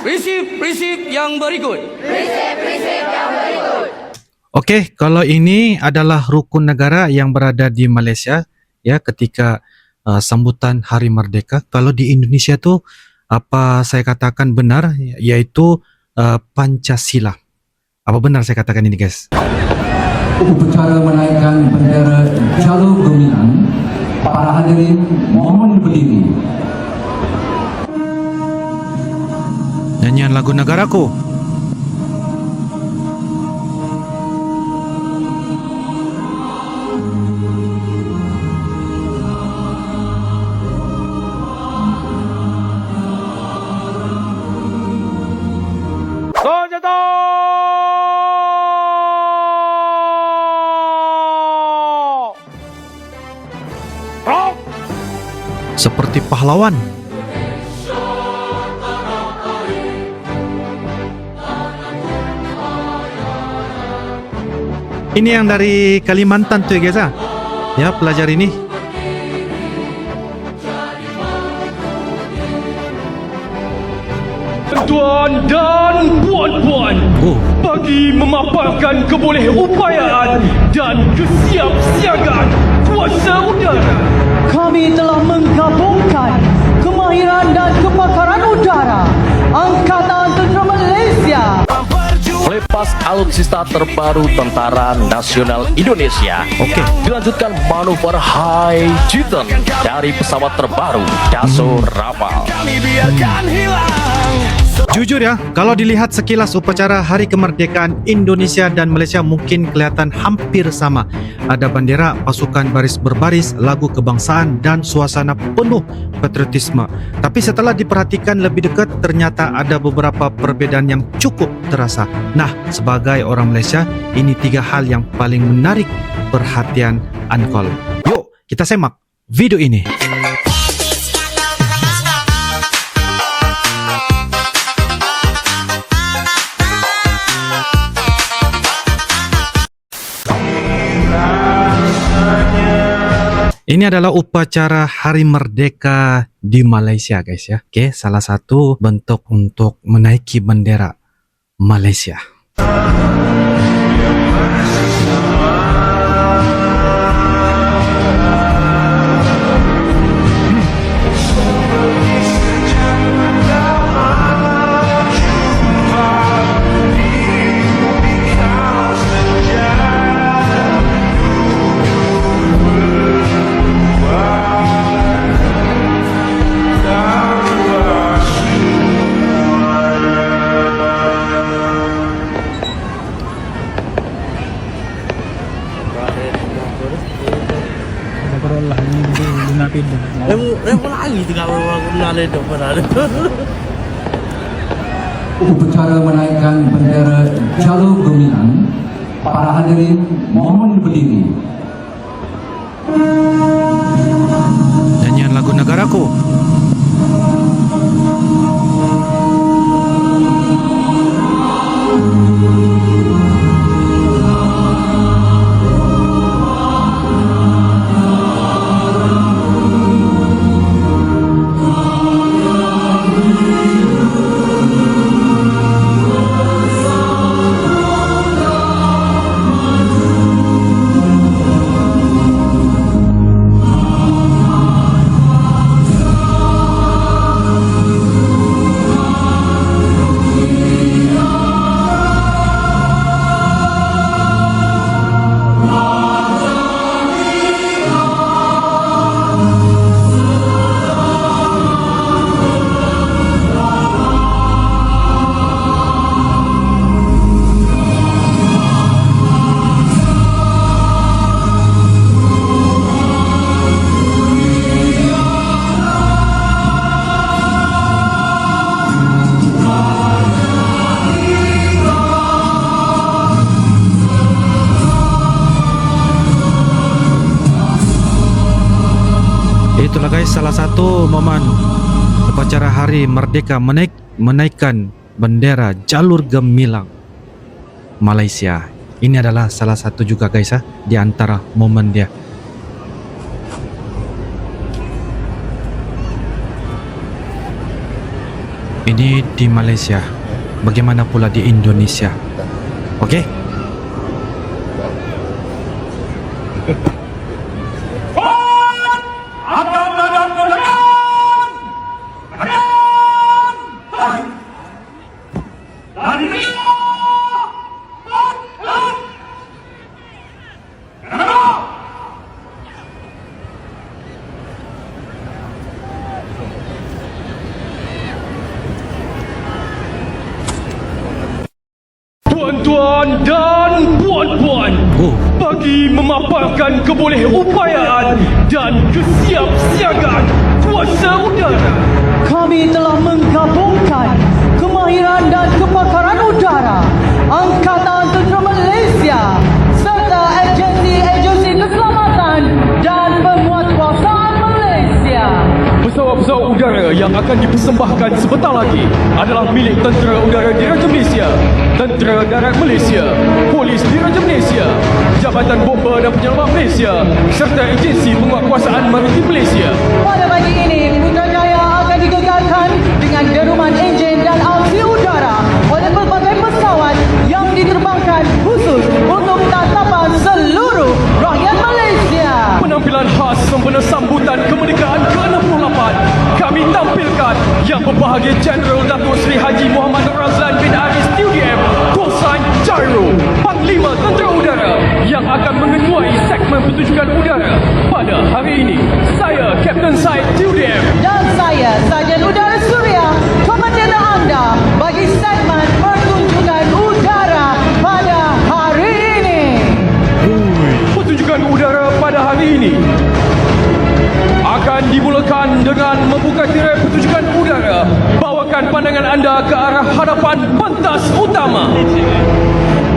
Prinsip-prinsip yang berikut. Okey, kalau ini adalah rukun negara yang berada di Malaysia ya ketika sambutan Hari Merdeka. Kalau di Indonesia tu apa saya katakan benar iaitu Pancasila. Apa benar saya katakan ini, guys? Upacara menaikkan bendera Jalur Gemilang, para hadirin mohon berdiri. Nyanyian lagu negaraku. Seperti pahlawan. Ini yang dari Kalimantan tu ya guys. Ya, pelajar ini. Tuan dan puan-puan, bagi memaparkan kebolehan dan kesiapsiagaan kuasa udara, kami telah menggabungkan kemahiran dan kepakaran udara Angkatan Tentera Malaysia melepas alutsista terbaru Tentara Nasional Indonesia. Dilanjutkan manuver High Titan dari pesawat terbaru Dassault Rafale. Jujur ya, kalau dilihat sekilas upacara Hari Kemerdekaan Indonesia dan Malaysia mungkin kelihatan hampir sama. Ada bendera, pasukan baris berbaris, lagu kebangsaan dan suasana penuh patriotisme. Tapi setelah diperhatikan lebih dekat, ternyata ada beberapa perbezaan yang cukup terasa. Nah, sebagai orang Malaysia, ini 3 hal yang paling menarik perhatian Ankol. Yuk, kita semak video ini. Ini adalah upacara Hari Merdeka di Malaysia, guys ya. Oke, salah satu bentuk untuk menaiki bendera Malaysia. Upacara menaikkan bendera Jalur Gemilang, para hadirin mohon berdiri. Nyanyian lagu negaraku. Itulah guys salah satu momen upacara Hari Merdeka menaikkan bendera Jalur Gemilang Malaysia. Ini adalah salah satu juga guys di antara momen dia. Ini di Malaysia. Bagaimana pula di Indonesia? Okey? Tuan-tuan dan puan-puan, bagi memaparkan kebolehupayaan dan kesiapsiagaan kuasa udara, Kami telah menggabungkan kemahiran dan kepakaran udara Angkatan Tentera Malaysia serta agensi-agensi keselamatan dan penguatkuasaan Malaysia. pesawat-pesawat udara yang akan dipersembahkan sebentar lagi adalah milik Tentera Udara Diraja Malaysia, Tentera Darat Malaysia, Polis Diraja Malaysia, Jabatan Bomba dan Penyelamat Malaysia serta agensi penguatkuasaan maritim Malaysia. Pada pagi ini, Putrajaya akan digegarkan dengan deruman enjin dan aksi udara oleh pelbagai pesawat yang diterbangkan khusus untuk tatapan seluruh rakyat Malaysia. Penampilan khas sempena sambutan kemerdekaan ke-68 kami tampilkan Yang Berbahagia Jeneral Datuk Seri Haji Muhammad Razlan bin Aris TUDM Kosan Cairo, Panglima Tentera Udara yang akan mengetuai segmen pertunjukan udara pada hari ini. Saya Kapten Said TUDM Dan saya, Sarjan Udara Suria, komandan anda bagi segmen pertunjukan udara pada hari ini. Pertunjukan udara pada hari ini akan dimulakan dengan membuka tirai pertunjukan udara. Bawakan pandangan anda ke arah hadapan pentas utama.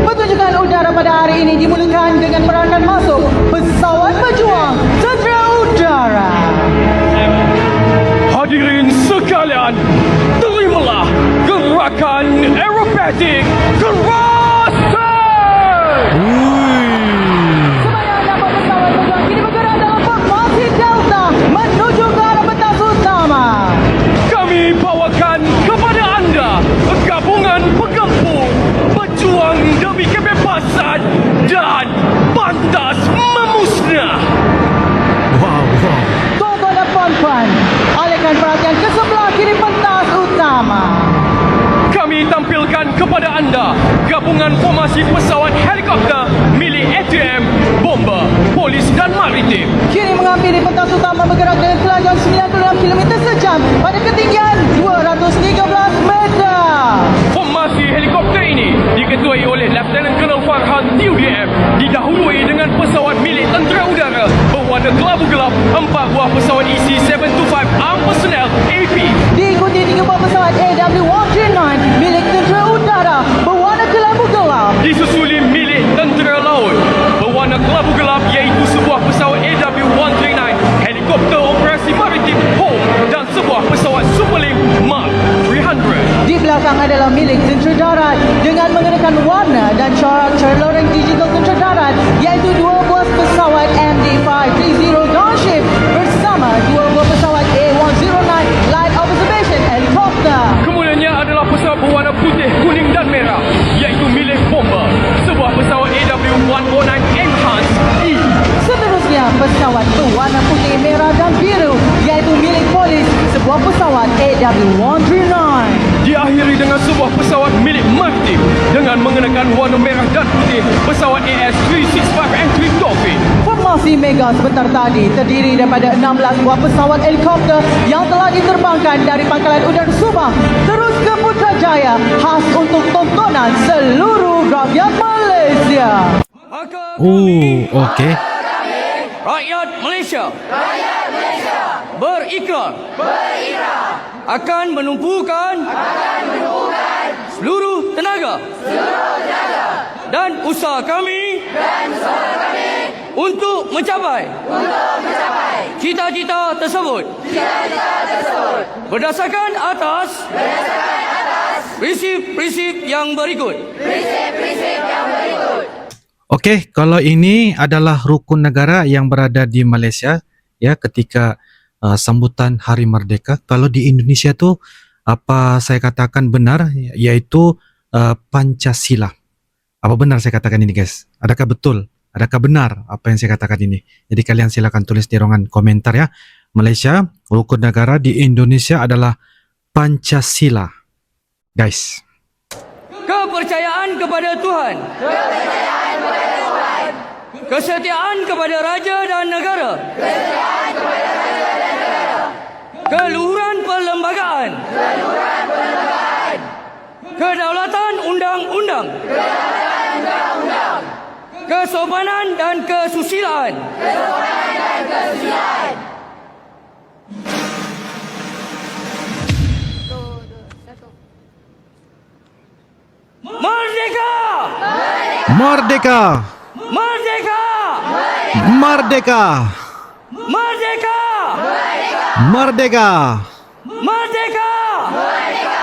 Pertunjukan udara pada hari ini dimulakan dengan perankan masuk pesawat pejuang Tentera Udara. Hadirin sekalian, terimalah gerakan aerobatik Thruster! Sebanyak 8 pesawat pejuang kini bergerak dalam formasi Delta menuju ke arah pentas utama. Kami bawakan kepada anda gabungan penggempur, berjuang demi kebebasan dan pantas memusnah. Wow. Tuan-tuan dan puan-puan, alihkan perhatian ke sebelah kiri pentas utama. Kami tampilkan kepada anda gabungan formasi pesawat helikopter milik ATM, bomba, polis dan maritim. Kini menghampiri pentas utama bergerak dengan kelajuan 96 km sejam pada ketinggian 213 meter. Formasi helikopter ini diketuai oleh Lieutenant Colonel Farhan TUDM, didahului dengan pesawat milik Tentera Udara berwarna kelabu gelap, 4 buah pesawat EC-725 Armed Personnel AP. Diikuti 3 buah pesawat AW139 milik Tentera Udara berwarna kelabu gelap. Disusuli milik Tentera Laut berwarna kelabu gelap iaitu sebuah pesawat AW139 helikopter operasi maritim Home dan sebuah pesawat Superlink Mark 300. Di belakang adalah milik Tentera Darat dengan mengenakan warna dan corak loreng digital Tentera Darat iaitu 2 buah pesawat MD-530 Dawnship bersama 2 buah pesawat A109 Light Observation Helicopter. Kemudiannya adalah pesawat berwarna putih, kuning dan merah iaitu milik bomba, sebuah pesawat AW109 Enhanced E. Seterusnya pesawat berwarna putih, merah dan biru iaitu milik polis, sebuah pesawat AW139. Diakhiri dengan sebuah pesawat milik maritim dengan mengenakan warna merah dan putih, pesawat AS-365M3 Dolphin. Formasi mega sebentar tadi terdiri daripada 16 buah pesawat helikopter yang telah diterbangkan dari Pangkalan Udara Subang terus ke Putrajaya khas untuk tontonan seluruh rakyat Malaysia. Okey. Rakyat Malaysia berikrar akan menumpukan seluruh tenaga dan usaha kami untuk mencapai cita-cita tersebut berdasarkan atas prinsip-prinsip yang berikut. Okey, kalau ini adalah rukun negara yang berada di Malaysia ya ketika sambutan Hari Merdeka. Kalau di Indonesia tu apa saya katakan benar, yaitu Pancasila. Apa benar saya katakan ini, guys? Adakah betul? Adakah benar apa yang saya katakan ini? Jadi kalian silakan tulis di ruangan komentar ya. Malaysia, rukun negara di Indonesia adalah Pancasila. Guys. Kepercayaan kepada Tuhan. Kesetiaan kepada Raja dan Negara. Keluhuran perlembagaan. Kedaulatan undang-undang. Kesopanan dan kesusilaan. Merdeka! Merdeka! Merdeka! Merdeka! Merdeka! Merdeka! Merdeka!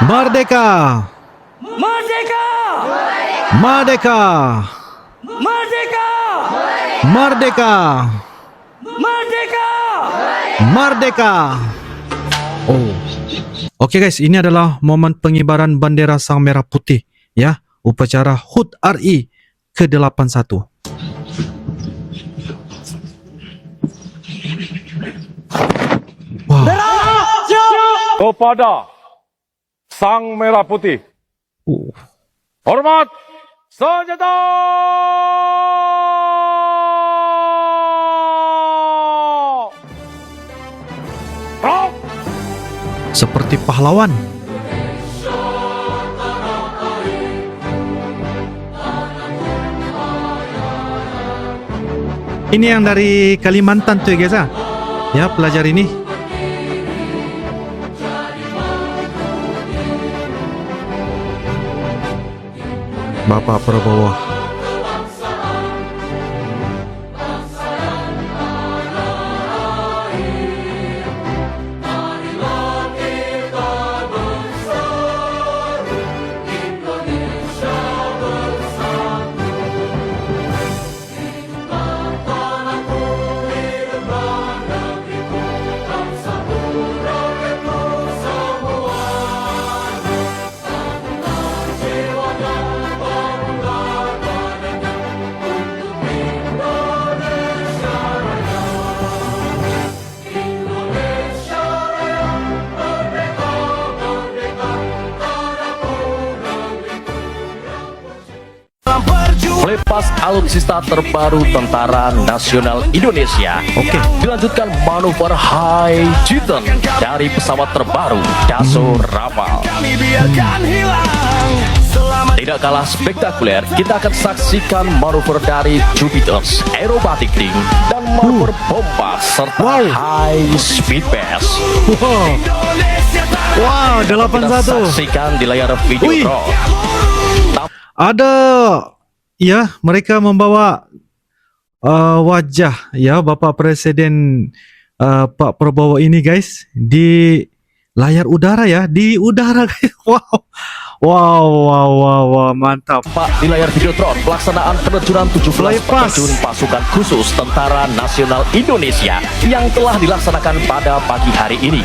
Merdeka! Merdeka! Merdeka! Merdeka! Merdeka! Merdeka! Merdeka! Oh. Okey guys, ini adalah momen pengibaran bendera Sang Merah Putih ya, upacara HUT RI ke-81. Wah. Kepada Sang Merah Putih. Hormat senjata! Seperti pahlawan. Ini yang dari Kalimantan tuh ya guys ah. Ya, pelajar ini. Bapak Prabowo. Melepas alutsista terbaru Tentara Nasional Indonesia. Dilanjutkan manuver High Titan dari pesawat terbaru Dassault Rafale. Tidak kalah spektakuler, kita akan saksikan manuver dari Jupiter's Aerobatic Wing dan manuver bomba serta High Speed Pass. Wow, 81. Kita saksikan di layar video drone. Ada ya, mereka membawa wajah ya Bapak Presiden Pak Prabowo ini guys di layar udara ya, di udara guys. Wow, mantap. Pak, di layar videotron pelaksanaan penerjunan 17 peterjun pasukan khusus Tentara Nasional Indonesia yang telah dilaksanakan pada pagi hari ini.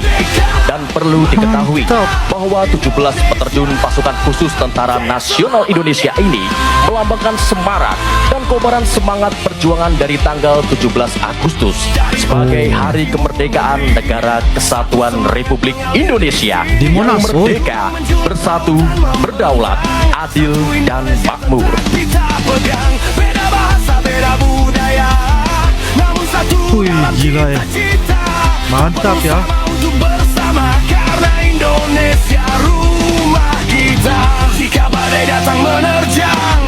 Dan perlu diketahui bahwa 17 peterjun pasukan khusus Tentara Nasional Indonesia ini melambangkan semarak dan kobaran semangat perjuangan dari tanggal 17 Agustus sebagai hari kemerdekaan Negara Kesatuan Republik Indonesia yang merdeka, bersatu, berdaulat, adil, dan makmur. Wih, gila ya. Mantap ya. Karena Indonesia rumah kita. Jika badai datang menerjang,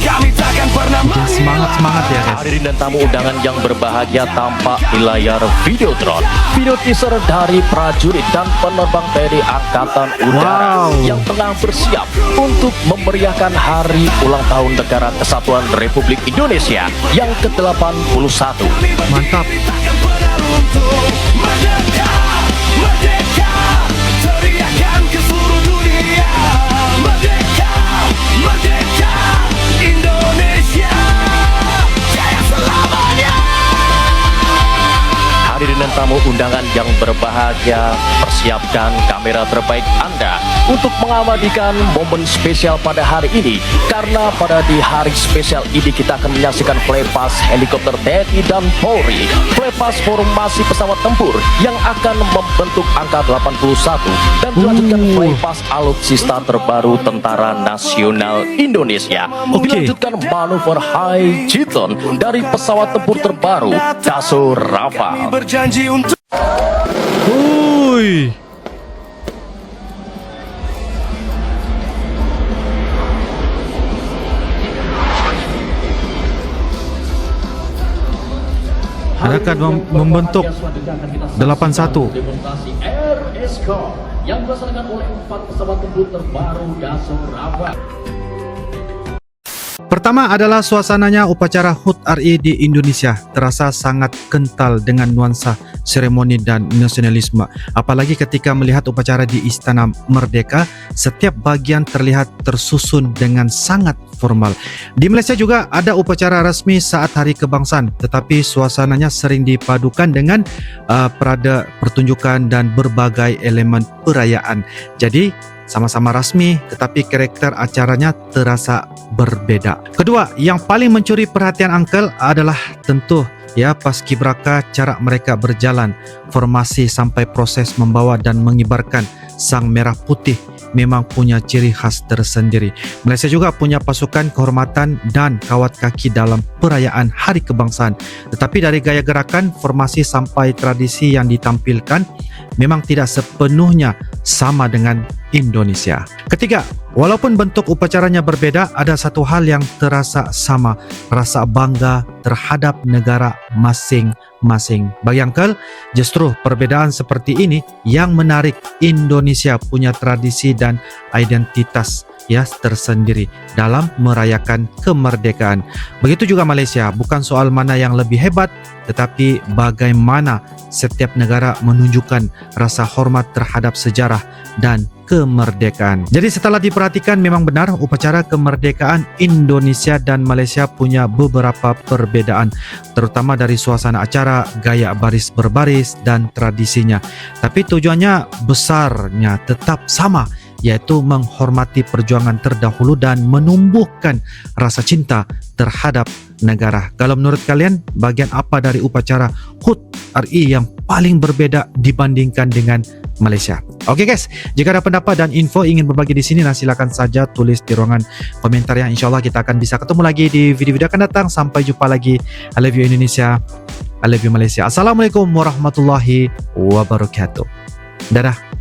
kami takkan pernah Semangat ya guys. Hadirin dan tamu undangan yang berbahagia, tampak di layar videotron video teaser dari prajurit dan penerbang TNI Angkatan Udara yang tengah bersiap untuk memeriahkan hari ulang tahun Negara Kesatuan Republik Indonesia yang ke-81. Mantap. teriakan ke seluruh dunia. Merdeka, merdeka, Indonesia jaya selamanya. Hadirin dan tamu undangan yang berbahagia, persiapkan kamera terbaik Anda untuk mengabadikan momen spesial pada hari ini. Karena pada di hari spesial ini kita akan menyaksikan flypass helikopter TNI dan Polri, flypass formasi pesawat tempur yang akan membentuk angka 81 dan dilanjutkan flypass alutsista terbaru Tentara Nasional Indonesia. Dilanjutkan manuver High Chiton dari pesawat tempur terbaru Dassault Rafale. Berjanji untuk Ui. Akan membentuk 81. Demonstrasi RSK yang dilaksanakan oleh 4 pesawat tempur terbaru Dassault Rafale. Pertama adalah suasananya upacara HUT RI di Indonesia terasa sangat kental dengan nuansa seremoni dan nasionalisme. Apalagi ketika melihat upacara di Istana Merdeka, setiap bagian terlihat tersusun dengan sangat formal. Di Malaysia juga ada upacara rasmi saat Hari Kebangsaan, tetapi suasananya sering dipadukan dengan parade pertunjukan dan berbagai elemen perayaan. Jadi sama-sama rasmi, tetapi karakter acaranya terasa berbeda. Kedua, yang paling mencuri perhatian Uncle adalah tentu paskibraka, cara mereka berjalan, formasi sampai proses membawa dan mengibarkan sang merah putih memang punya ciri khas tersendiri. Malaysia juga punya pasukan kehormatan dan kawat kaki dalam perayaan Hari Kebangsaan. Tetapi dari gaya gerakan, formasi sampai tradisi yang ditampilkan memang tidak sepenuhnya sama dengan Indonesia. Ketiga, walaupun bentuk upacaranya berbeda, ada satu hal yang terasa sama, rasa bangga terhadap negara masing-masing. Bagi Uncle, justru perbedaan seperti ini yang menarik Indonesia punya tradisi dan identitas tersendiri dalam merayakan kemerdekaan. Begitu juga Malaysia, bukan soal mana yang lebih hebat, tetapi bagaimana setiap negara menunjukkan rasa hormat terhadap sejarah dan kemerdekaan. Jadi setelah diperhatikan memang benar upacara kemerdekaan Indonesia dan Malaysia punya beberapa perbedaan, terutama dari suasana acara, gaya baris berbaris dan tradisinya. Tapi tujuannya besarnya tetap sama, yaitu menghormati perjuangan terdahulu dan menumbuhkan rasa cinta terhadap negara. Kalau menurut kalian, bagian apa dari upacara HUT RI yang paling berbeda dibandingkan dengan Malaysia? Oke guys, jika ada pendapat dan info ingin berbagi di sini, silakan saja tulis di ruangan komentar yang insyaAllah kita akan bisa ketemu lagi di video-video akan datang. Sampai jumpa lagi. I love you Indonesia, I love you Malaysia. Assalamualaikum warahmatullahi wabarakatuh. Dadah.